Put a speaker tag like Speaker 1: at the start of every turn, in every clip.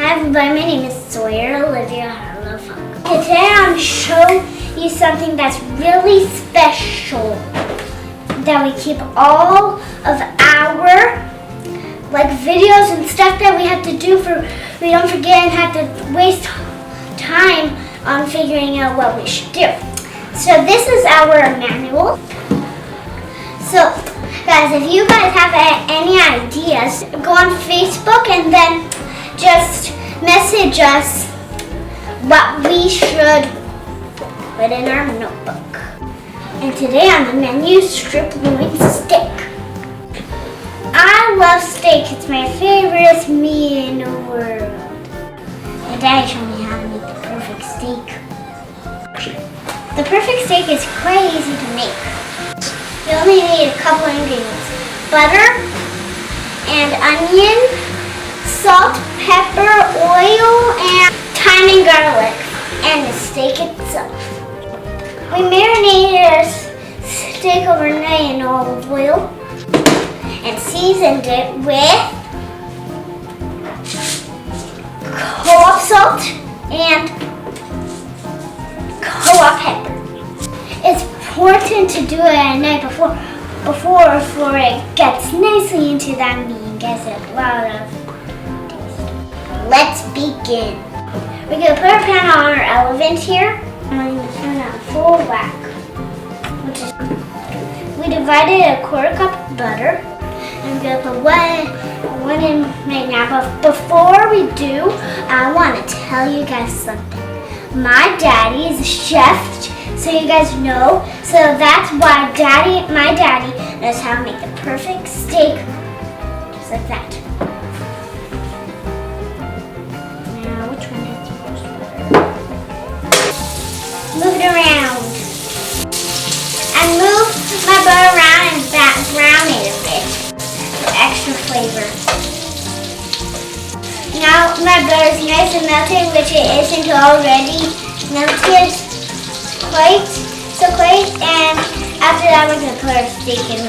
Speaker 1: Hi everybody, my name is Sawyer, Olivia, Harlow, and today I'm going to show you something that's really special that we keep all of our videos and stuff that we have to do we don't forget and have to waste time on figuring out what we should do. So this is our manual. So guys, if you guys have any ideas, go on Facebook and then just message us what we should put in our notebook. And today on the menu, Striploin steak. I love steak. It's my favorite meat in the world. My daddy showed me how to make the perfect steak. The perfect steak is quite easy to make. You only need a couple of ingredients. Butter and onion, salt, pepper, oil, and thyme and garlic, and the steak itself. We marinated our steak overnight in olive oil and seasoned it with co-op salt and co-op pepper. It's important to do it at night before it gets nicely into that meat and gets a lot of taste. Let's begin. We're going to put our pan on our element here. I'm going to turn on full whack. We divided a quarter cup of butter. I'm going to put one in right now. But before we do, I want to tell you guys something. My daddy is a chef, so you guys know. So that's why my daddy knows how to make the perfect steak, just like that. Now, which one is supposed to work? Move it around. And move my butter around and brown it a bit for extra flavor. Now my butter is nice and melted, which it isn't already melted quite, and after that we're going to put our steak in.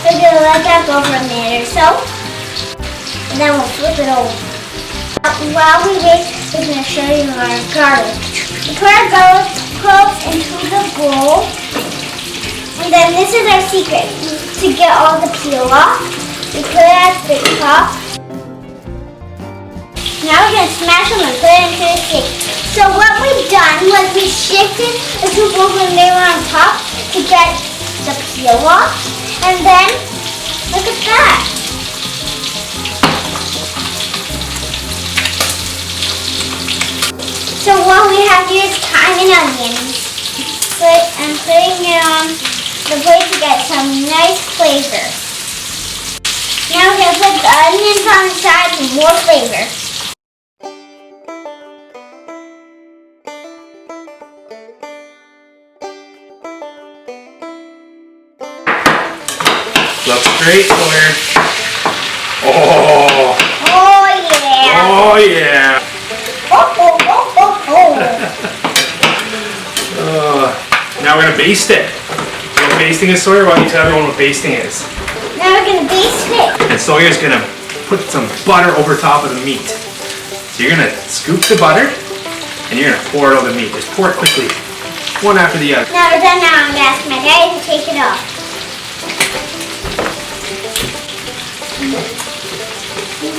Speaker 1: We're going to let that go for a minute or so, and then we'll flip it over. While we wait, we're going to show you our garlic. We put our garlic cloves into the bowl, and then this is our secret to get all the peel off. We put it at the top. Now we're going to smash them and put it into the steak. So what we've done was we shifted the two bowls when they were on top to get the peel off, and then look at that. So what we have here is thyme and onions. I'm putting it on the plate to get some nice flavor. Now we're going to put the onions on the side for more flavor.
Speaker 2: Looks great, Sawyer. Oh!
Speaker 1: Oh yeah!
Speaker 2: Oh yeah! Now we're going to baste it. You know what basting is, Sawyer? Why don't you tell everyone what basting is?
Speaker 1: Now we're going to baste it.
Speaker 2: And Sawyer's going to put some butter over top of the meat. So you're going to scoop the butter and you're going to pour it over the meat. Just pour it quickly, one after the other.
Speaker 1: Now we're done. Now I'm going to ask my daddy to take it off.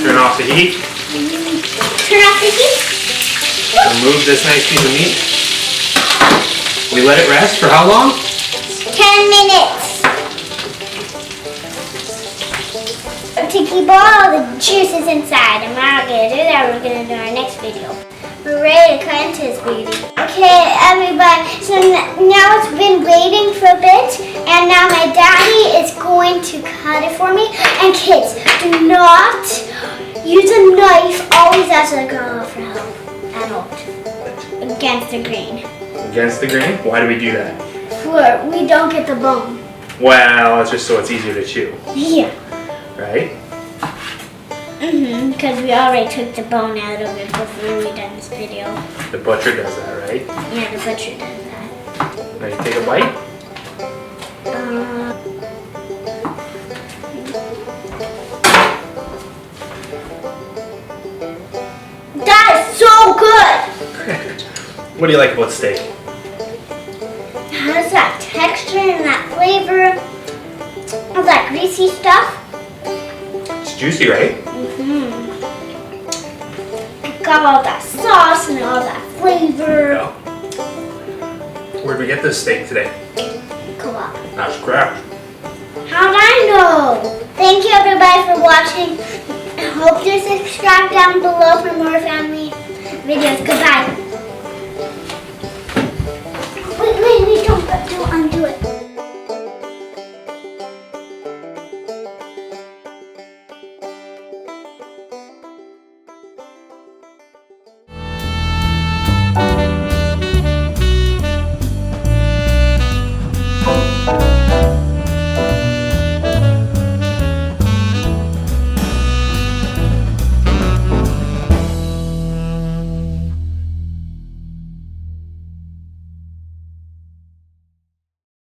Speaker 2: Turn off the heat.
Speaker 1: Turn off the heat.
Speaker 2: Remove this nice piece of meat. We let it rest for how long?
Speaker 1: 10 minutes. To keep all the juices inside. And we're not going to do that. We're going to do our next video. We're ready to cut into this baby. Okay, everybody. So now it's been waiting for a bit. And now my daddy is going to cut it for me. And kids, do not use a knife. Always ask the girl for help. Adult. Against the grain.
Speaker 2: Against the grain? Why do we do that?
Speaker 1: We don't get the bone.
Speaker 2: Well, it's just so it's easier to chew,
Speaker 1: Yeah.
Speaker 2: right?
Speaker 1: Because we already took the bone out of it before we done this video.
Speaker 2: The butcher does that, right?
Speaker 1: Yeah, the butcher does that.
Speaker 2: Ready to take a bite?
Speaker 1: That is so good!
Speaker 2: What do you like about steak?
Speaker 1: It has that texture and that flavor of that greasy stuff.
Speaker 2: It's juicy, right?
Speaker 1: It got all that sauce and all that flavor.
Speaker 2: Yeah. Where'd we get this steak today?
Speaker 1: Co-op.
Speaker 2: That's correct.
Speaker 1: How'd I know? Thank you everybody for watching. I hope you subscribe down below for more family videos. Goodbye.